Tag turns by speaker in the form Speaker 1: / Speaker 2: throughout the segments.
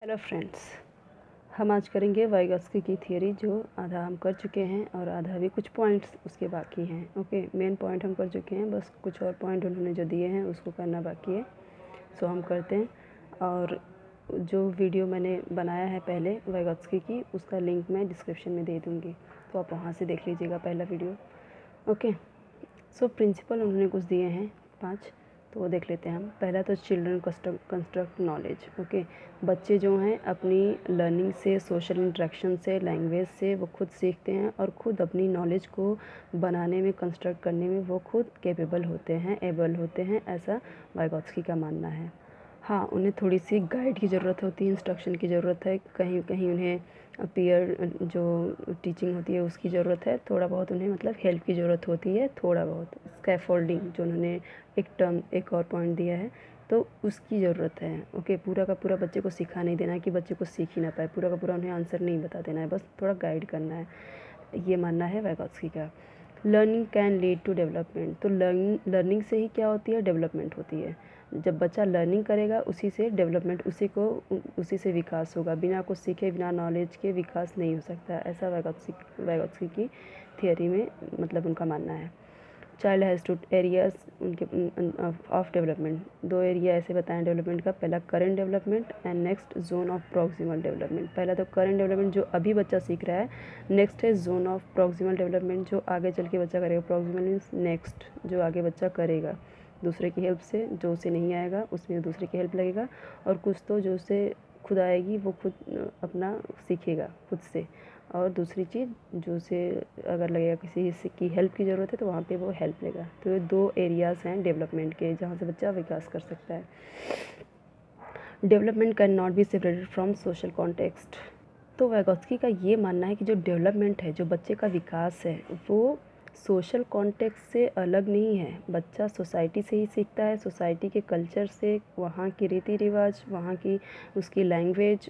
Speaker 1: Hello friends, हम आज करेंगे वाइगॉत्स्की की थियरी जो आधा हम कर चुके हैं और आधा भी कुछ पॉइंट्स उसके बाकी हैं। ओके, मेन पॉइंट हम कर चुके हैं, बस कुछ और पॉइंट उन्होंने जो दिए हैं उसको करना बाकी है। सो हम करते हैं। और जो वीडियो मैंने बनाया है पहले वाइगॉत्स्की की, उसका लिंक मैं डिस्क्रिप्शन में दे दूँगी, तो आप वहाँ से देख लीजिएगा पहला वीडियो। ओके, सो प्रिंसिपल उन्होंने कुछ दिए हैं 5, तो वो देख लेते हैं हम। पहला तो चिल्ड्रन कंस्ट्रक्ट नॉलेज। ओके, बच्चे जो हैं अपनी लर्निंग से, सोशल इंटरेक्शन से, लैंग्वेज से वो खुद सीखते हैं और ख़ुद अपनी नॉलेज को बनाने में, कंस्ट्रक्ट करने में वो खुद कैपेबल होते हैं, एबल होते हैं, ऐसा वाइगॉत्स्की का मानना है। हाँ, उन्हें थोड़ी सी गाइड की ज़रूरत होती है, इंस्ट्रक्शन की ज़रूरत है, कहीं कहीं उन्हें पीयर जो टीचिंग होती है उसकी ज़रूरत है, थोड़ा बहुत उन्हें मतलब हेल्प की ज़रूरत होती है, थोड़ा बहुत स्कैफोल्डिंग जो उन्होंने एक टर्म, एक और पॉइंट दिया है, तो उसकी ज़रूरत है। ओके, पूरा का पूरा बच्चे को सिखा नहीं देना है कि बच्चे को सीख ही ना पाए, पूरा का पूरा उन्हें आंसर नहीं बता देना है, बस थोड़ा गाइड करना है, ये मानना है वाइगॉत्स्की का। Learning can lead to development, तो लर्निंग से ही क्या होती है, डेवलपमेंट होती है। जब बच्चा लर्निंग करेगा उसी से डेवलपमेंट, उसी से विकास होगा। बिना कुछ सीखे, बिना नॉलेज के विकास नहीं हो सकता, ऐसा वाइगॉत्स्की की थियरी में मतलब उनका मानना है। चाइल्ड हैज़ टू एरियाज उनके ऑफ डेवलपमेंट, 2 एरिया ऐसे बताएं डेवलपमेंट का। पहला current development and next zone of proximal development. पहला तो करंट डेवलपमेंट जो अभी बच्चा सीख रहा है, नेक्स्ट है जोन ऑफ प्रॉक्सिमल डेवलपमेंट जो आगे चल के बच्चा करेगा। प्रॉक्सिमल मीन्स नेक्स्ट, जो आगे बच्चा करेगा दूसरे की हेल्प से, जो उसे नहीं आएगा उसमें दूसरे की हेल्प लगेगा, और कुछ तो जो उसे खुद आएगी वो खुद अपना सीखेगा खुद से। और दूसरी चीज़ जो उसे अगर लगेगा किसी की हेल्प की ज़रूरत है तो वहाँ पे वो हेल्प लेगा। तो ये 2 एरियाज़ हैं डेवलपमेंट के जहाँ से बच्चा विकास कर सकता है। Development can not be separated from social context, तो वाइगॉत्स्की का ये मानना है कि जो डेवलपमेंट है, जो बच्चे का विकास है, वो सोशल कॉन्टेक्स्ट से अलग नहीं है। बच्चा सोसाइटी से ही सीखता है, सोसाइटी के कल्चर से, वहाँ की रीति रिवाज, वहाँ की उसकी लैंग्वेज,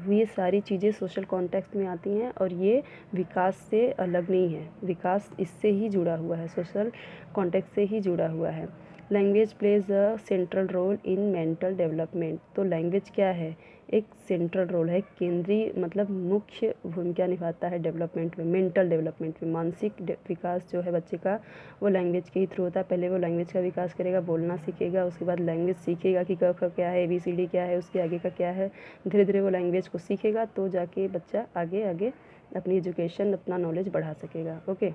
Speaker 1: ये सारी चीज़ें सोशल कॉन्टेक्स्ट में आती हैं और ये विकास से अलग नहीं है। विकास इससे ही जुड़ा हुआ है, सोशल कॉन्टेक्स्ट से ही जुड़ा हुआ है। Language plays a central role in mental development, तो लैंग्वेज क्या है, एक सेंट्रल रोल है, केंद्रीय मतलब मुख्य भूमिका निभाता है डेवलपमेंट में, मेंटल डेवलपमेंट में। मानसिक विकास जो है बच्चे का, वो लैंग्वेज के ही थ्रू होता है। पहले वो लैंग्वेज का विकास करेगा, बोलना सीखेगा, उसके बाद लैंग्वेज सीखेगा कि क ख क्या है, ABCD क्या है, उसके आगे का क्या है। धीरे धीरे वो लैंग्वेज को सीखेगा तो जाके बच्चा आगे आगे अपनी एजुकेशन, अपना नॉलेज बढ़ा सकेगा। ओके,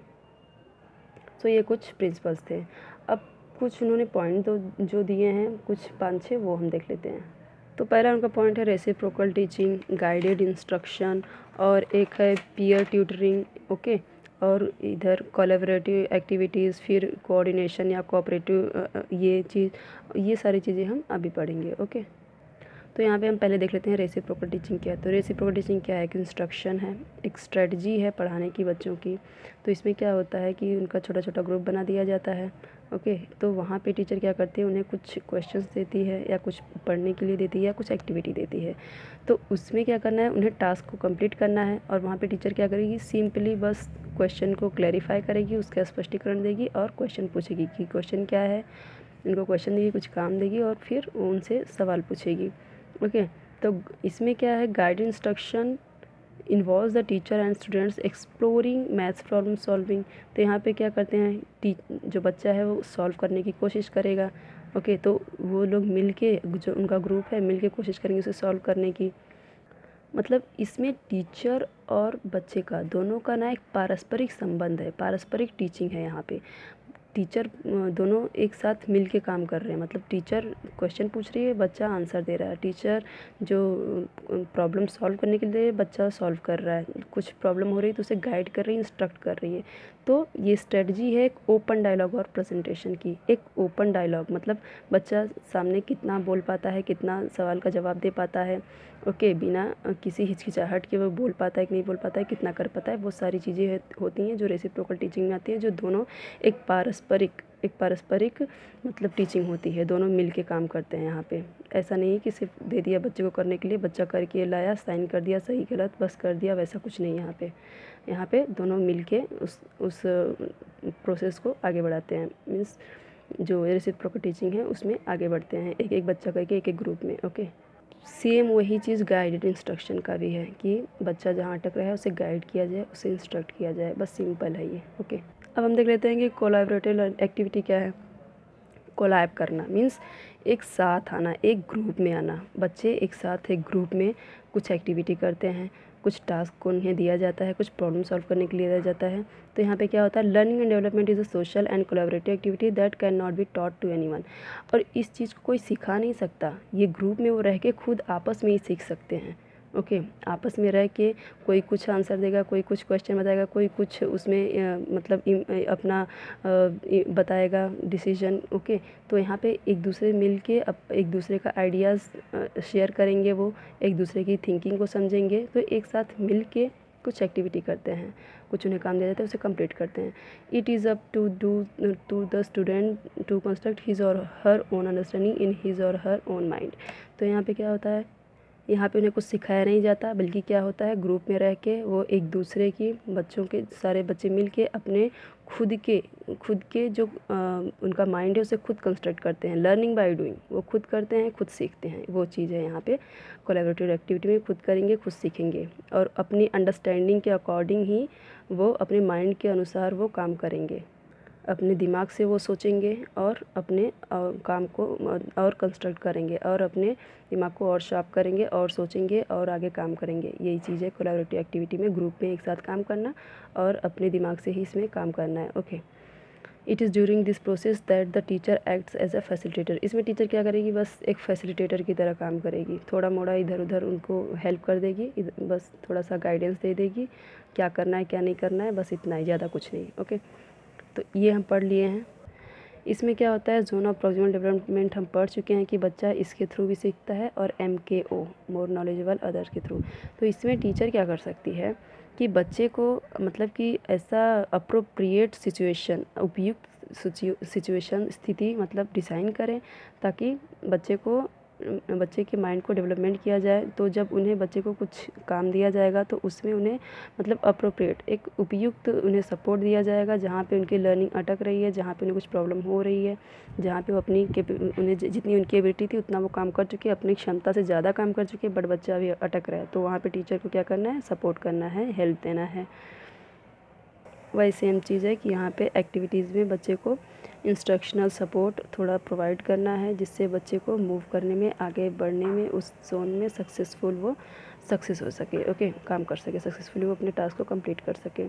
Speaker 1: सो ये कुछ प्रिंसिपल्स थे। अब कुछ उन्होंने पॉइंट तो जो दिए हैं, कुछ 5-6, वो हम देख लेते हैं। तो पहला उनका पॉइंट है रेसिप्रोकल टीचिंग, गाइडेड इंस्ट्रक्शन, और एक है पीयर ट्यूटरिंग। ओके, और इधर कोलैबोरेटिव एक्टिविटीज़, फिर कोऑर्डिनेशन या कोऑपरेटिव, ये सारी चीज़ें हम अभी पढ़ेंगे। ओके, तो यहाँ पे हम पहले देख लेते हैं रेसिप्रोकल टीचिंग क्या है। तो रेसिप्रोकल टीचिंग क्या है, एक इंस्ट्रक्शन है, एक स्ट्रेटजी है पढ़ाने की बच्चों की। तो इसमें क्या होता है कि उनका छोटा छोटा ग्रुप बना दिया जाता है। ओके, तो वहाँ पे टीचर क्या करती है, उन्हें कुछ क्वेश्चंस देती है या कुछ पढ़ने के लिए देती है या कुछ एक्टिविटी देती है। तो उसमें क्या करना है, उन्हें टास्क को कंप्लीट करना है, और वहाँ पे टीचर क्या करेगी, सिंपली बस क्वेश्चन को क्लैरिफाई करेगी, उसका स्पष्टीकरण देगी और क्वेश्चन पूछेगी कि क्वेश्चन क्या है। उनको क्वेश्चन देगी, कुछ काम देगी और फिर उनसे सवाल पूछेगी। ओके, तो इसमें क्या है, guide instruction involve the teacher and students exploring maths problem solving. तो यहाँ पे क्या करते हैं, जो बच्चा है वो सॉल्व करने की कोशिश करेगा। ओके, तो वो लोग मिल के, जो उनका ग्रुप है, मिल के कोशिश करेंगे उसे सॉल्व करने की। मतलब इसमें टीचर और बच्चे का, दोनों का ना एक पारस्परिक संबंध है, पारस्परिक टीचिंग है यहाँ पे। टीचर दोनों एक साथ मिल के काम कर रहे हैं, मतलब टीचर क्वेश्चन पूछ रही है, बच्चा आंसर दे रहा है। टीचर जो प्रॉब्लम सॉल्व करने के लिए, बच्चा सॉल्व कर रहा है। कुछ प्रॉब्लम हो रही है तो उसे गाइड कर रही है, इंस्ट्रक्ट कर रही है। तो ये स्ट्रेटजी है एक ओपन डायलॉग और प्रेजेंटेशन की। एक ओपन डायलॉग मतलब बच्चा सामने कितना बोल पाता है, कितना सवाल का जवाब दे पाता है, ओके, बिना किसी हिचकिचाहट के वो बोल पाता है कि नहीं बोल पाता है, कितना कर पाता है, वो सारी चीज़ें होती हैं जो रेसिप्रोकल टीचिंग में आती हैं, जो दोनों एक पारस्परिक मतलब टीचिंग होती है, दोनों मिल के काम करते हैं यहाँ पे। ऐसा नहीं है कि सिर्फ दे दिया बच्चे को करने के लिए, बच्चा करके लाया, साइन कर दिया, सही गलत बस कर दिया, वैसा कुछ नहीं यहाँ पे। यहाँ पे दोनों मिल के उस प्रोसेस को आगे बढ़ाते हैं, मीन्स जो रेसिप्रोकल टीचिंग है उसमें आगे बढ़ते हैं, एक एक बच्चा करके, एक एक ग्रुप में। ओके, सेम वही चीज़ गाइडेड इंस्ट्रक्शन का भी है कि बच्चा जहाँ अटक रहा है उसे गाइड किया जाए, उसे इंस्ट्रक्ट किया जाए, बस सिंपल है ये। ओके, अब हम देख लेते हैं कि कोलैबोरेटिव एक्टिविटी क्या है। कोलैब करना मीन्स एक साथ आना, एक ग्रुप में आना। बच्चे एक साथ एक ग्रुप में कुछ एक्टिविटी करते हैं, कुछ टास्क को उन्हें दिया जाता है, कुछ प्रॉब्लम सॉल्व करने के लिए दिया जाता है। तो यहाँ पे क्या होता है, learning and development is a social and collaborative activity that can not be taught to anyone. और इस चीज़ को कोई सिखा नहीं सकता, ये ग्रुप में वो रह के खुद आपस में ही सीख सकते हैं। ओके, आपस में रह के कोई कुछ आंसर देगा, कोई कुछ क्वेश्चन बताएगा, कोई कुछ उसमें मतलब अपना बताएगा डिसीजन। ओके, तो यहाँ पे एक दूसरे मिल के एक दूसरे का आइडियाज़ शेयर करेंगे, वो एक दूसरे की थिंकिंग को समझेंगे, तो एक साथ मिल के कुछ एक्टिविटी करते हैं, कुछ उन्हें काम दिया जाता है, उसे कंप्लीट करते हैं। It is up to the student to construct his or her own understanding in his or her own mind. तो यहाँ पे क्या होता है, यहाँ पे उन्हें कुछ सिखाया नहीं जाता, बल्कि क्या होता है, ग्रुप में रह के वो एक दूसरे की, बच्चों के सारे बच्चे मिल के अपने खुद के जो उनका माइंड है उसे खुद कंस्ट्रक्ट करते हैं। लर्निंग बाय डूइंग, वो खुद करते हैं, खुद सीखते हैं। वो चीज़ है यहाँ पे कोलैबोरेटिव एक्टिविटी में, खुद करेंगे, खुद सीखेंगे, और अपनी अंडरस्टैंडिंग के अकॉर्डिंग ही वो अपने माइंड के अनुसार वो काम करेंगे। अपने दिमाग से वो सोचेंगे और अपने काम को और कंस्ट्रक्ट करेंगे, और अपने दिमाग को और शार्प करेंगे और सोचेंगे और आगे काम करेंगे। यही चीज़ है कोलैबोरेटिव एक्टिविटी में, ग्रुप में एक साथ काम करना और अपने दिमाग से ही इसमें काम करना है। Okay, it is during this process that the teacher acts as a facilitator. इसमें टीचर क्या करेगी, बस एक फैसिलिटेटर की तरह काम करेगी, थोड़ा मोड़ा इधर उधर उनको हेल्प कर देगी, बस थोड़ा सा गाइडेंस दे देगी, क्या करना है क्या नहीं करना है, बस इतना ही, ज़्यादा कुछ नहीं। ओके, तो ये हम पढ़ लिए हैं। इसमें क्या होता है, जोन ऑफ प्रॉक्सिमल डेवलपमेंट हम पढ़ चुके हैं कि बच्चा इसके थ्रू भी सीखता है, और MKO मोर नॉलेजेबल अदर्स के थ्रू। तो इसमें टीचर क्या कर सकती है कि बच्चे को मतलब कि ऐसा अप्रोप्रिएट सिचुएशन, उपयुक्त सिचुएशन, स्थिति मतलब डिज़ाइन करें, ताकि बच्चे के माइंड को डेवलपमेंट किया जाए। तो जब उन्हें बच्चे को कुछ काम दिया जाएगा तो उसमें उन्हें मतलब अप्रोप्रिएट एक उपयुक्त उन्हें सपोर्ट दिया जाएगा, जहाँ पे उनकी लर्निंग अटक रही है, जहाँ पे उन्हें कुछ प्रॉब्लम हो रही है, जहाँ पे वो उन्हें जितनी उनकी एबिलिटी थी उतना वो काम कर चुके, अपनी क्षमता से ज़्यादा काम कर चुके, बट बच्चा अभी अटक रहा है। तो वहाँ पर टीचर को क्या करना है, सपोर्ट करना है, हेल्प देना है। वही सेम चीज़ है कि यहाँ पे एक्टिविटीज़ में बच्चे को इंस्ट्रक्शनल सपोर्ट थोड़ा प्रोवाइड करना है, जिससे बच्चे को मूव करने में, आगे बढ़ने में, उस जोन में वो सक्सेस हो सके। ओके, काम कर सके सक्सेसफुली, वो अपने टास्क को कंप्लीट कर सके।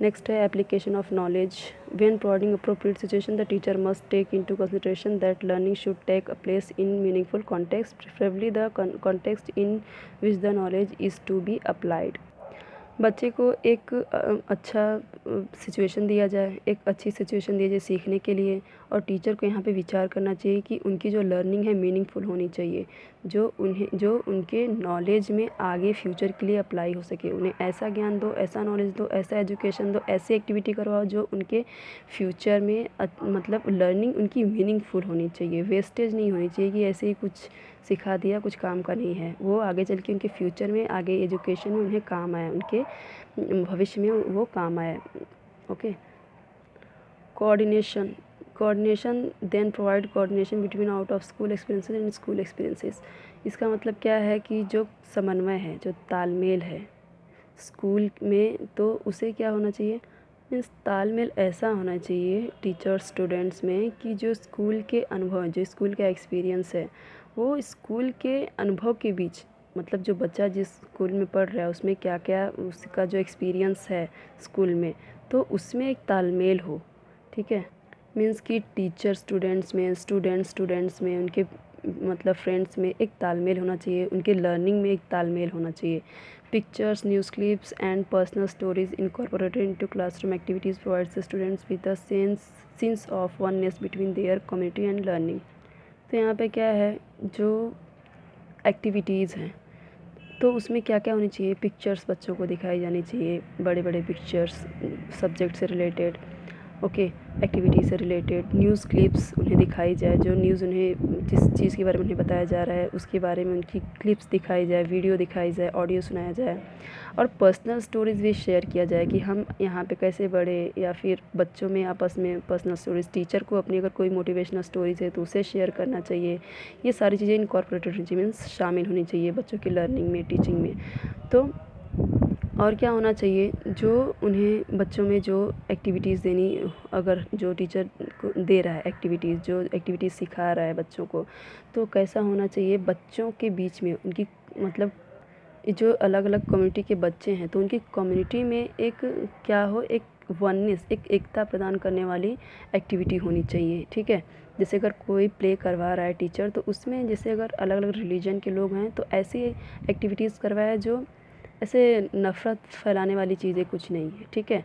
Speaker 1: नेक्स्ट है application of knowledge. When providing appropriate situation the teacher must take into consideration that learning should take a place in meaningful context, preferably the context in which the knowledge is to be applied. बच्चे को एक अच्छा situation दिया जाए, एक अच्छी situation दी जाए सीखने के लिए, और टीचर को यहाँ पे विचार करना चाहिए कि उनकी जो लर्निंग है मीनिंगफुल होनी चाहिए, जो उनके नॉलेज में आगे फ्यूचर के लिए अप्लाई हो सके। उन्हें ऐसा ज्ञान दो, ऐसा नॉलेज दो, ऐसा एजुकेशन दो, ऐसी एक्टिविटी करवाओ जो उनके फ्यूचर में मतलब लर्निंग उनकी मीनिंगफुल होनी चाहिए, वेस्टेज नहीं होनी चाहिए कि ऐसे ही कुछ सिखा दिया, कुछ काम का नहीं है। वो आगे चल के उनके फ्यूचर में, आगे एजुकेशन में उन्हें काम आया, उनके भविष्य में वो काम आया। Okay, coordination then provide coordination between out of school experiences and school experiences. इसका मतलब क्या है कि जो समन्वय है, जो तालमेल है स्कूल में, तो उसे क्या होना चाहिए, मीन्स तालमेल ऐसा होना चाहिए टीचर स्टूडेंट्स में कि जो स्कूल के अनुभव, जो स्कूल का एक्सपीरियंस है, वो स्कूल के अनुभव के बीच, मतलब जो बच्चा जिस स्कूल में पढ़ रहा है उसमें क्या क्या उसका जो एक्सपीरियंस है स्कूल में, तो उसमें एक तालमेल हो। ठीक है, मीन्स कि टीचर स्टूडेंट्स में, स्टूडेंट्स में, उनके मतलब फ्रेंड्स में एक तालमेल होना चाहिए, उनके लर्निंग में एक तालमेल होना चाहिए। Pictures, news clips and personal stories incorporated into classroom activities provides the students with the sense of oneness between their community and learning. तो यहाँ पे क्या है, जो एक्टिविटीज़ हैं तो उसमें क्या क्या होनी चाहिए, पिक्चर्स बच्चों को दिखाई जानी चाहिए, बड़े बड़े पिक्चर्स सब्जेक्ट से रिलेटेड, ओके। एक्टिविटी से रिलेटेड न्यूज़ क्लिप्स उन्हें दिखाई जाए, जो न्यूज़ उन्हें जिस चीज़ के बारे में उन्हें बताया जा रहा है उसके बारे में उनकी क्लिप्स दिखाई जाए, वीडियो दिखाई जाए, ऑडियो सुनाया जाए, और पर्सनल स्टोरीज़ भी शेयर किया जाए कि हम यहाँ पे कैसे बढ़े, या फिर बच्चों में आपस में पर्सनल स्टोरीज़, टीचर को अपनी अगर कोई मोटिवेशनल स्टोरीज़ है तो उसे शेयर करना चाहिए। ये सारी चीज़ें इनकॉर्पोरेटेड होनी चाहिए, मीन्स शामिल होनी चाहिए बच्चों की लर्निंग में, टीचिंग में। तो और क्या होना चाहिए, जो उन्हें बच्चों में जो एक्टिविटीज़ देनी, अगर जो टीचर को दे रहा है एक्टिविटीज़, जो एक्टिविटीज़ सिखा रहा है बच्चों को, तो कैसा होना चाहिए बच्चों के बीच में उनकी, मतलब जो अलग अलग कम्युनिटी के बच्चे हैं तो उनकी कम्युनिटी में एक क्या हो, एक वननेस, एक एकता प्रदान करने वाली एक्टिविटी होनी चाहिए। ठीक है, जैसे अगर कोई प्ले करवा रहा है टीचर, तो उसमें जैसे अगर अलग अलग रिलीजन के लोग हैं तो ऐसी एक्टिविटीज़ करवाए जो ऐसे नफ़रत फैलाने वाली चीज़ें कुछ नहीं है। ठीक है,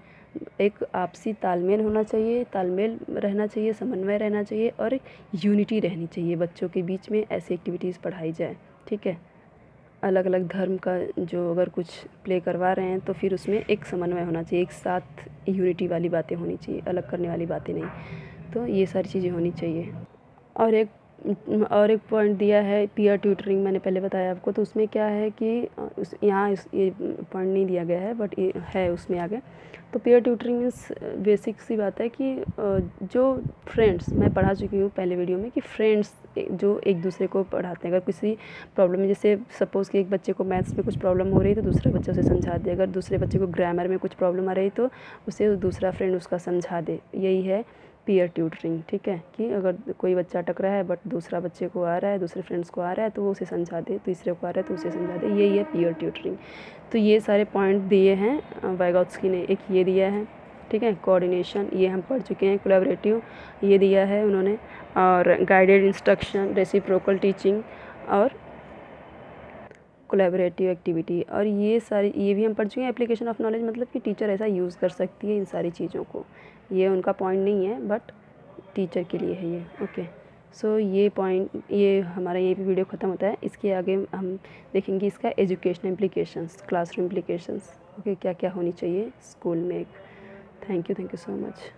Speaker 1: एक आपसी तालमेल होना चाहिए, तालमेल रहना चाहिए, समन्वय रहना चाहिए, और एक यूनिटी रहनी चाहिए बच्चों के बीच में, ऐसी एक्टिविटीज़ पढ़ाई जाए। ठीक है, अलग अलग धर्म का जो अगर कुछ प्ले करवा रहे हैं तो फिर उसमें एक समन्वय होना चाहिए, एक साथ यूनिटी वाली बातें होनी चाहिए, अलग करने वाली बातें नहीं। तो ये सारी चीज़ें होनी चाहिए। और एक पॉइंट दिया है पीयर ट्यूटरिंग, मैंने पहले बताया आपको, तो उसमें क्या है कि उस यहाँ ये पॉइंट नहीं दिया गया है बट ये है उसमें आगे। तो पीयर ट्यूटरिंग मीन्स बेसिक सी बात है कि जो फ्रेंड्स, मैं पढ़ा चुकी हूँ पहले वीडियो में, कि फ्रेंड्स जो एक दूसरे को पढ़ाते हैं, अगर किसी प्रॉब्लम में, जैसे सपोज़ कि एक बच्चे को मैथ्स में कुछ प्रॉब्लम हो रही है तो दूसरा बच्चा उसे समझा दे, अगर दूसरे बच्चे को ग्रामर में कुछ प्रॉब्लम आ रही तो उसे दूसरा फ्रेंड उसका समझा दे, यही है पीयर ट्यूटरिंग। ठीक है, कि अगर कोई बच्चा अटक रहा है बट दूसरा बच्चे को आ रहा है, दूसरे फ्रेंड्स को आ रहा है तो वो उसे समझा दे, तीसरे को आ रहा है तो उसे समझा दे, यही है पीयर ट्यूटरिंग। तो ये सारे पॉइंट दिए हैं वाइगोत्स्की ने, एक ये दिया है। ठीक है, कोऑर्डिनेशन ये हम पढ़ चुके हैं, कोलैबोरेटिव ये दिया है उन्होंने, और गाइडेड इंस्ट्रक्शन, रेसिप्रोकल टीचिंग, और कोलैबोरेटिव एक्टिविटी, और ये सारी ये भी हम पढ़ चुके हैं। एप्लीकेशन ऑफ नॉलेज मतलब कि टीचर ऐसा यूज़ कर सकती है इन सारी चीज़ों को, ये उनका पॉइंट नहीं है बट टीचर के लिए है ये। ओके, सो ये पॉइंट, ये हमारा ये भी वीडियो ख़त्म होता है। इसके आगे हम देखेंगे इसका educational implications, classroom implications. Okay, क्या क्या होनी चाहिए स्कूल में। Thank you so much.